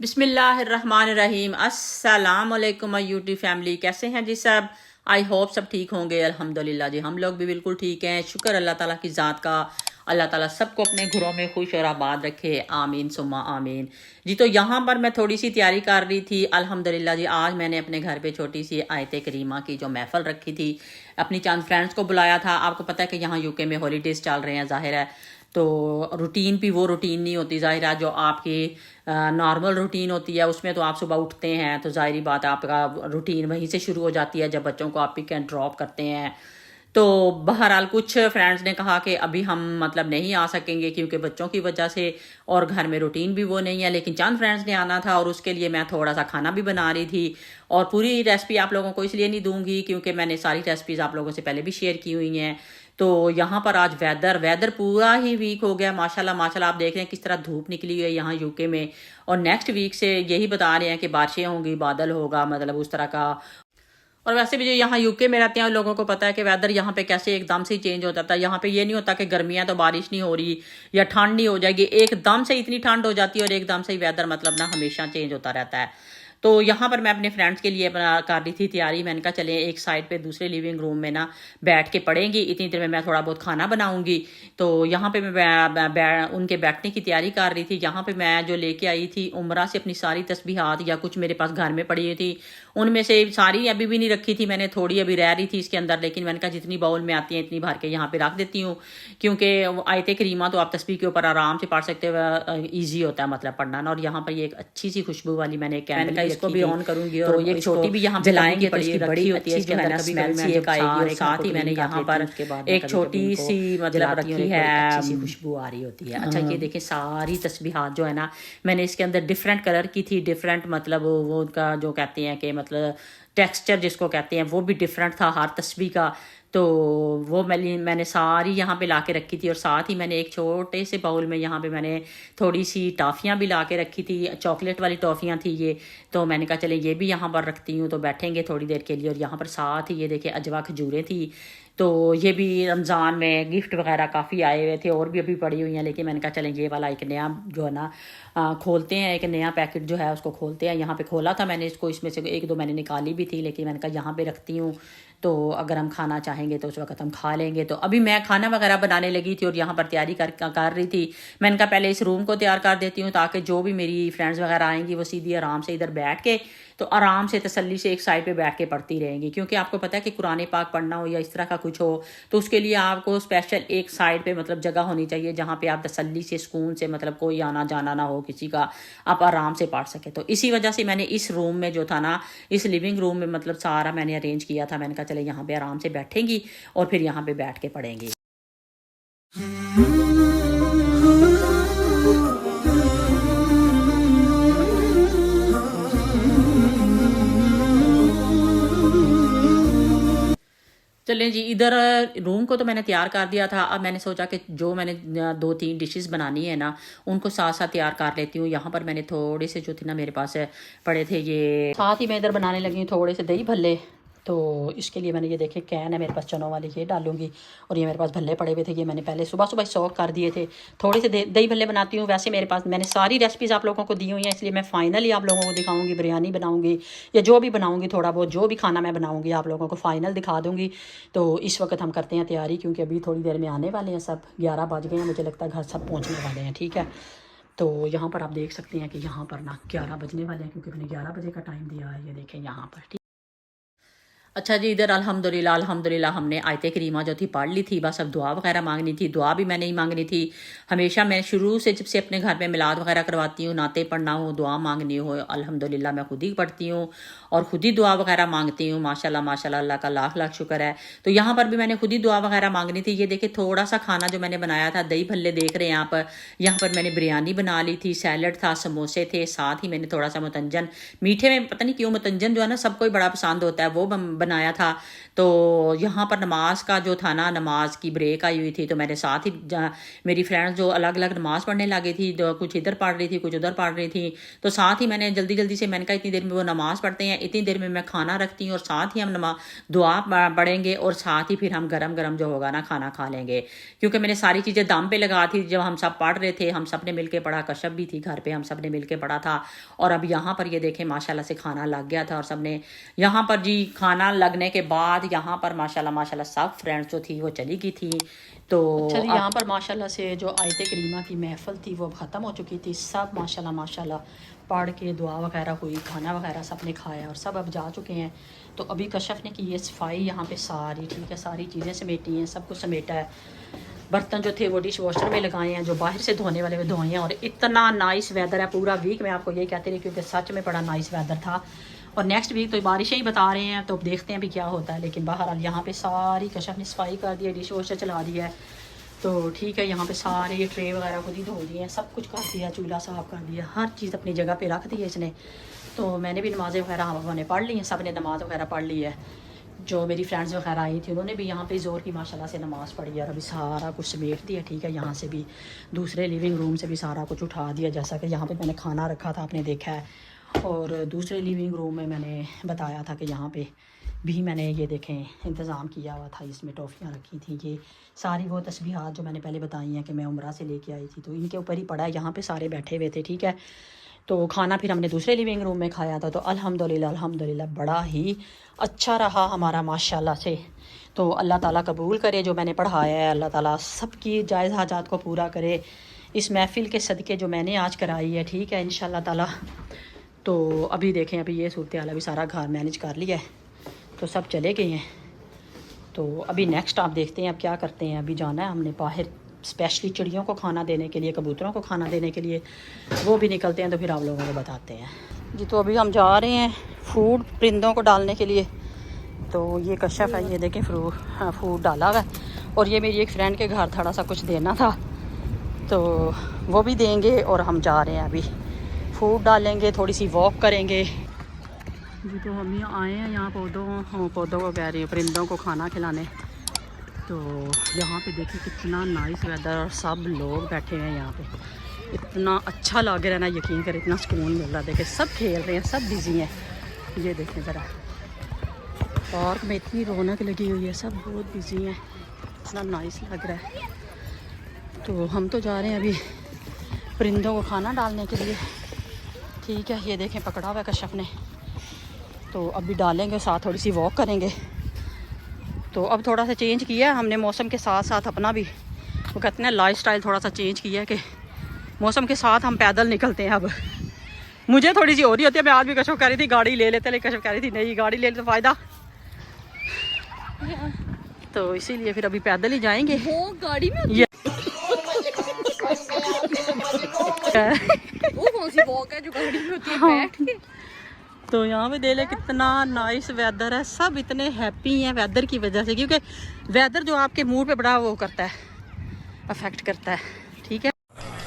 बिस्मिल्लाहिर्रहमानिर्रहीम अस्सलाम वालेकुम माय यूट्यूब फैमिली। कैसे हैं जी सब? आई होप सब ठीक होंगे। अल्हम्दुलिल्लाह जी, हम लोग भी बिल्कुल ठीक हैं। शुक्र अल्लाह ताला की ज़ात का। अल्लाह ताला सबको अपने घरों में खुश और आबाद रखे, आमीन सुम्मा आमीन जी। तो यहाँ पर मैं थोड़ी सी तैयारी कर रही थी। अल्हम्दुलिल्लाह जी, आज मैंने अपने घर पे छोटी सी आयत करीमा की जो महफ़िल रखी थी, अपनी चंद फ्रेंड्स को बुलाया था। आपको पता है कि यहाँ यूके में हॉलीडेज़ चल रहे हैं, ज़ाहिर है। तो रूटीन भी वो रूटीन नहीं होती, ज़ाहिर है जो आपकी नॉर्मल रूटीन होती है उसमें तो आप सुबह उठते हैं तो ज़ाहिरी बात है आपका रूटीन वहीं से शुरू हो जाती है जब बच्चों को आप पिक एंड ड्रॉप करते हैं। तो बहरहाल कुछ फ्रेंड्स ने कहा कि अभी हम मतलब नहीं आ सकेंगे क्योंकि बच्चों की वजह से, और घर में रूटीन भी वो नहीं है। लेकिन चंद फ्रेंड्स ने आना था और उसके लिए मैं थोड़ा सा खाना भी बना रही थी। और पूरी रेसिपी आप लोगों को इसलिए नहीं दूंगी क्योंकि मैंने सारी रेसिपीज़ आप लोगों से पहले भी शेयर की हुई हैं। तो यहाँ पर आज वेदर पूरा ही वीक हो गया, माशाल्लाह माशाल्लाह। आप देख रहे हैं किस तरह धूप निकली हुई है यहाँ यूके में। और नेक्स्ट वीक से यही बता रहे हैं कि बारिशें होंगी, बादल होगा, मतलब उस तरह का। और वैसे भी जो यहाँ यूके में रहते हैं लोगों को पता है कि वेदर यहाँ पे कैसे एकदम से ही चेंज हो जाता है। यहाँ पे ये नहीं होता कि गर्मियाँ तो बारिश नहीं हो रही या ठंड नहीं हो जाएगी, एकदम से इतनी ठंड हो जाती है और एकदम से ही वेदर मतलब ना हमेशा चेंज होता रहता है। तो यहाँ पर मैं अपने फ्रेंड्स के लिए कर रही थी तैयारी। मैंने कहा चले एक साइड पे दूसरे लिविंग रूम में ना बैठ के पढ़ेंगी, इतनी देर में मैं थोड़ा बहुत खाना बनाऊंगी। तो यहाँ पे मैं उनके बैठने की तैयारी कर रही थी। यहाँ पे मैं जो लेके आई थी उम्रा से अपनी सारी तस्बीहात या कुछ मेरे पास घर में पड़ी हुई थी, उनमें से सारी अभी भी नहीं रखी थी मैंने, थोड़ी अभी रह रही थी इसके अंदर। लेकिन मैंने कहा जितनी बाउल में आती है इतनी भर के यहाँ पे रख देती हूँ, क्योंकि आयत करीमा तो आप तस्बीह के ऊपर आराम से पढ़ सकते हो, ईजी होता है मतलब पढ़ना ना। और यहाँ पर ये एक अच्छी सी खुशबू वाली मैंने कैंडल इसको भी ऑन करूंगी और ये छोटी भी यहाँ जलाएंगे तो इसकी बड़ी होती है, इसके अंदर स्मेल सी एक आएगी। और साथ ही मैंने यहाँ पर एक छोटी सी मतलब रखी है, अच्छी सी खुशबू आ रही होती है। अच्छा ये देखें सारी तस्बीहात जो है ना मैंने इसके अंदर डिफरेंट कलर की थी, डिफरेंट मतलब वो उनका जो कहते हैं कि मतलब टेक्सचर जिसको कहते हैं वो भी डिफरेंट था हर तस्बीह का। तो वो मैंने सारी यहाँ पे ला के रखी थी। और साथ ही मैंने एक छोटे से बाउल में यहाँ पे मैंने थोड़ी सी टॉफ़ियाँ भी ला के रखी थी, चॉकलेट वाली टॉफ़ियाँ थी ये। तो मैंने कहा चले ये भी यहाँ पर रखती हूँ तो बैठेंगे थोड़ी देर के लिए। और यहाँ पर साथ ही ये देखिए अजवा खजूरें थी, तो ये भी रमज़ान में गिफ्ट वगैरह काफ़ी आए हुए थे और भी अभी पड़ी हुई हैं। लेकिन मैंने कहा चलें ये वाला एक नया जो है ना खोलते हैं, एक नया पैकेट जो है उसको खोलते हैं। यहाँ पे खोला था मैंने इसको, इसमें से एक दो मैंने निकाली भी थी, लेकिन मैंने कहा यहाँ पे रखती हूँ तो अगर हम खाना चाहेंगे तो उस वक्त हम खा लेंगे। तो अभी मैं खाना वगैरह बनाने लगी थी और यहाँ पर तैयारी कर रही थी। मैंने कहा पहले इस रूम को तैयार कर देती हूँ ताकि जो भी मेरी फ्रेंड्स वगैरह आएंगी वो सीधी आराम से इधर बैठ के तो आराम से तसल्ली से एक साइड पे बैठ के पढ़ती रहेंगी। क्योंकि आपको पता है कि कुरान पाक पढ़ना हो या इस तरह का कुछ हो तो उसके लिए आपको स्पेशल एक साइड पे मतलब जगह होनी चाहिए जहाँ पे आप तसल्ली से सुकून से मतलब कोई आना जाना ना हो किसी का, आप आराम से पढ़ सके। तो इसी वजह से मैंने इस रूम में जो था ना, इस लिविंग रूम में मतलब सारा मैंने अरेंज किया था। मैंने कहा चले यहाँ पे आराम से बैठेंगी और फिर यहाँ पे बैठ के पढ़ेंगी। चलें जी, इधर रूम को तो मैंने तैयार कर दिया था। अब मैंने सोचा कि जो मैंने 2-3 डिशेस बनानी है ना उनको साथ साथ तैयार कर लेती हूँ। यहाँ पर मैंने थोड़े से जो थे ना मेरे पास पड़े थे, ये साथ ही मैं इधर बनाने लगी हूँ थोड़े से दही भल्ले। तो इसके लिए मैंने ये देखे कैन है मेरे पास चनों वाली, ये डालूंगी। और ये मेरे पास भल्ले पड़े हुए थे, ये मैंने पहले सुबह सुबह सॉक कर दिए थे। थोड़े से दही भल्ले बनाती हूँ। वैसे मेरे पास मैंने सारी रेसिपीज़ आप लोगों को दी हुई हैं, इसलिए मैं फाइनली आप लोगों को दिखाऊंगी। बिरयानी बनाऊंगी या जो भी बनाऊंगी, थोड़ा बहुत जो भी खाना मैं बनाऊंगी आप लोगों को फाइनल दिखा दूंगी। तो इस वक्त हम करते हैं तैयारी क्योंकि अभी थोड़ी देर में आने वाले हैं सब। 11 बज गए हैं, मुझे लगता है घर सब पहुँचने वाले हैं। ठीक है, तो यहाँ पर आप देख सकते हैं कि यहाँ पर ना 11 बजने वाले हैं क्योंकि मैंने 11 बजे का टाइम दिया है। ये देखें यहाँ पर। अच्छा जी, इधर अल्हम्दुलिल्लाह हमने आयत करीमा जो थी पढ़ ली थी। बस अब दुआ वगैरह मांगनी थी। दुआ भी मैंने ही मांगनी थी। हमेशा मैं शुरू से जब से अपने घर में मिलाद वगैरह करवाती हूँ, नाते पढ़ना हो, दुआ मांगनी हो, अल्हम्दुलिल्लाह मैं खुद ही पढ़ती हूँ और खुद ही दुआ वगैरह मांगती हूँ। माशाल्लाह माशाल्लाह, अल्लाह का लाख लाख शुक्र है। तो यहाँ पर भी मैंने खुद ही दुआ वगैरह मांगनी थी। ये देखिए थोड़ा सा खाना जो मैंने बनाया था, दही भल्ले देख रहे हैं आप। यहाँ पर मैंने बिरयानी बना ली थी, सैलड था, समोसे थे, साथ ही मैंने थोड़ा सा मतंजन, मीठे में पता नहीं क्यों मतंजन जो है ना सबको ही बड़ा पसंद होता है, वो बनाया था। तो यहाँ पर नमाज का जो था ना, नमाज की ब्रेक आई हुई थी, तो मैंने साथ ही मेरी फ्रेंड्स जो अलग अलग नमाज पढ़ने लगी थी, तो कुछ इधर पढ़ रही थी, कुछ उधर पढ़ रही थी, तो साथ ही मैंने जल्दी जल्दी से मैंने कहा इतनी देर में वो नमाज पढ़ते हैं, इतनी देर में मैं खाना रखती हूँ और साथ ही हम दुआ पढ़ेंगे और साथ ही फिर हम गरम गरम जो होगा ना खाना खा लेंगे। क्योंकि मैंने सारी चीज़ें दम पे लगा थी। जब हम सब पढ़ रहे थे, हम सब ने मिलके पढ़ा, कश्यप भी थी घर पे, हम सब ने मिलके पढ़ा था। और अब यहाँ पर ये देखें माशाल्लाह से खाना लग गया था और सब ने यहाँ पर जी खाना लगने के बाद यहाँ पर माशाल्लाह माशाल्लाह सब फ्रेंड्स जो थी वो चली गई थी। तो अच्छा जी, यहाँ पर माशाल्लाह से जो आयत करीमा की महफिल थी वो ख़त्म हो चुकी थी। सब माशाल्लाह माशाल्लाह पढ़ के दुआ वगैरह हुई, खाना वगैरह सब ने खाया और सब अब जा चुके हैं। तो अभी कश्यप ने की ये सफाई यहाँ पे सारी, ठीक है, सारी चीज़ें समेटी हैं, सब कुछ समेटा है। बर्तन जो थे वो डिश वॉशर में लगाए हैं, जो बाहर से धोने वाले वो धोए हैं। और इतना नाइस वेदर है पूरा वीक, मैं आपको यही कहती रही क्योंकि सच में बड़ा नाइस वेदर था। और नेक्स्ट वीक तो बारिशें ही बता रहे हैं, तो अब देखते हैं भी क्या होता है। लेकिन बहरहाल यहाँ पे सारी कश्यप ने सफाई कर दी है, डिश वॉशर चला दिया है। तो ठीक है, यहाँ पे सारे ये ट्रे वगैरह खुद ही धो दिए हैं, सब कुछ कर दिया, चूल्हा साफ़ कर दिया, हर चीज़ अपनी जगह पे रख दी है इसने। तो मैंने भी नमाज़ें वगैरह मैंने पढ़ ली हैं, सब ने नमाज़ वगैरह पढ़ ली है। जो मेरी फ्रेंड्स वगैरह आई थी उन्होंने भी यहाँ पे ज़ोर की माशाल्लाह से नमाज़ पढ़ी है। और अभी सारा कुछ समेट दिया, ठीक है। यहाँ से भी दूसरे लिविंग रूम से भी सारा कुछ उठा दिया, जैसा कि यहाँ पे मैंने खाना रखा था, आपने देखा है। और दूसरे लिविंग रूम में मैंने बताया था कि यहाँ पे भी मैंने ये देखें इंतज़ाम किया हुआ था, इसमें टॉफ़ियाँ रखी थी। ये सारी वो तस्बीहात जो मैंने पहले बताई हैं कि मैं उम्रा से लेके आई थी, तो इनके ऊपर ही पड़ा है। यहाँ पे सारे बैठे हुए थे, ठीक है। तो खाना फिर हमने दूसरे लिविंग रूम में खाया था। तो अल्हम्दुलिल्लाह अल्हम्दुलिल्लाह बड़ा ही अच्छा रहा हमारा माशाल्लाह से। तो अल्लाह ताला कबूल करे जो मैंने पढ़ाया है, अल्लाह ताला सबकी जायज़ हाजात को पूरा करे इस महफ़िल के सदक़े जो मैंने आज कराई है, ठीक है, इंशाल्लाह ताला। तो अभी देखें, अभी ये सूरत हाल, अभी सारा घर मैनेज कर लिया है, तो सब चले गए हैं। तो अभी नेक्स्ट आप देखते हैं अब क्या करते हैं। अभी जाना है हमने बाहर स्पेशली चिड़ियों को खाना देने के लिए, कबूतरों को खाना देने के लिए, वो भी निकलते हैं तो फिर आप लोगों को बताते हैं जी। तो अभी हम जा रहे हैं फूड परिंदों को डालने के लिए। तो ये कश्यप है, ये देखें फूड डाला हुआ है। और ये मेरी एक फ्रेंड के घर थोड़ा सा कुछ देना था, तो वो भी देंगे। और हम जा रहे हैं अभी फूड डालेंगे, थोड़ी सी वॉक करेंगे जी। तो हम यहाँ आए हैं, यहाँ पौधों को कह रही हूँ, परिंदों को खाना खिलाने। तो यहाँ पे देखिए कितना नाइस वेदर और सब लोग बैठे हैं यहाँ पे, इतना अच्छा लग रहा है ना, यकीन करें इतना सुकून मिल रहा है। देखें सब खेल रहे हैं, सब बिजी हैं। ये देखें ज़रा, पार्क में इतनी रौनक लगी हुई है, सब बहुत बिजी हैं, इतना नाइस लग रहा है। तो हम तो जा रहे हैं अभी परिंदों को खाना डालने के लिए, ठीक है। ये देखें पकड़ा हुआ है कश्यप ने, तो अभी डालेंगे, साथ थोड़ी सी वॉक करेंगे। तो अब थोड़ा सा चेंज किया है हमने मौसम के साथ साथ, अपना भी वो कहते हैं लाइफस्टाइल थोड़ा सा चेंज किया है कि मौसम के साथ हम पैदल निकलते हैं। अब मुझे थोड़ी सी हो रही होती है, मैं आज भी कश्यप कह रही थी गाड़ी ले लेते, लेकिन कश्यप कह रही थी नहीं गाड़ी ले लेते फ़ायदा, तो इसीलिए फिर अभी पैदल ही जाएंगे। वो गाड़ी में वो कौन सी वॉक है जो गाड़ी में होती है बैठ के। तो यहाँ पे देख ले कितना नाइस वेदर है, सब इतने हैप्पी हैं वेदर की वजह से, क्योंकि वेदर जो आपके मूड पे बड़ा वो करता है, अफेक्ट करता है, ठीक है।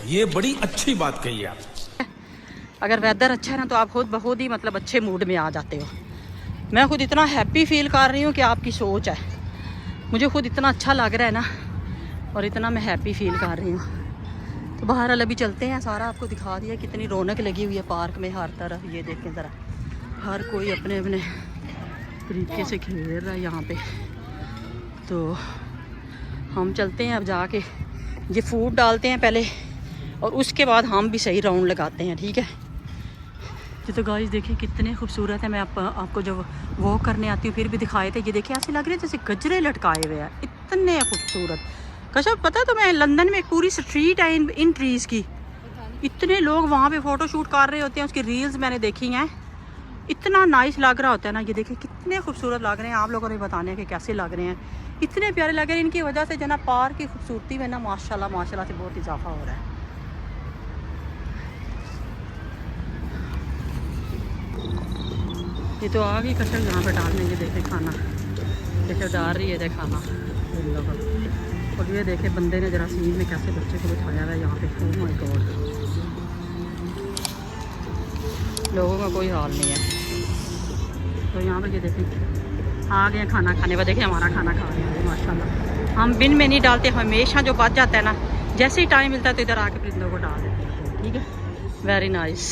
ये बड़ी अच्छी बात कही आप। अगर वेदर अच्छा है ना तो आप खुद बहुत ही मतलब अच्छे मूड में आ जाते हो। मैं खुद इतना हैप्पी फील कर रही हूँ कि आपकी सोच है, मुझे खुद इतना अच्छा लग रहा है ना, और इतना मैं हैप्पी फील कर रही हूँ। तो बाहर अभी चलते हैं, सारा आपको दिखा दिया कितनी रौनक लगी हुई है पार्क में हर तरफ। ये देखें ज़रा, हर कोई अपने अपने तरीके से खेल रहा है यहाँ पे। तो हम चलते हैं अब, जाके ये फूड डालते हैं पहले और उसके बाद हम भी सही राउंड लगाते हैं, ठीक है। ये तो गाइस देखिए कितने खूबसूरत है। मैं आपको जब वॉक करने आती हूँ फिर भी दिखाए थे, ये देखिए ऐसे लग रहे हैं जैसे गजरे लटकाए हुए हैं, इतने खूबसूरत। कश्यप पता है तुम्हें, लंदन में एक पूरी स्ट्रीट है इन ट्रीज़ की, इतने लोग वहाँ पे फ़ोटो शूट कर रहे होते हैं, उसकी रील्स मैंने देखी हैं, इतना नाइस लग रहा होता है ना। ये देखिए कितने खूबसूरत लग रहे हैं, आप लोगों ने बताने कि कैसे लग रहे हैं, इतने प्यारे लग रहे हैं। इनकी वजह से जो ना पार्क की खूबसूरती में ना माशाल्लाह माशाल्लाह से बहुत इजाफा हो रहा है। ये तो आ गई कश्यप यहाँ पे डालने, ये देखे खाना, देखे डाल रही है देखे खाना इन लोगों। और ये देखे बंदे ने जरा सीन में कैसे बच्चे को बिठाया हुआ है यहाँ पे। ओह माय गॉड, लोगों का कोई हाल नहीं है। तो यहाँ पे ये देखें आ गए खाना खाने पर। देखिए हमारा खाना खा रहे हैं माशाल्लाह। हम बिन में नहीं डालते, हमेशा जो बच जाता है ना, जैसे ही टाइम मिलता है तो इधर आके परिंदों को डाल देते हैं। ठीक है, वेरी नाइस।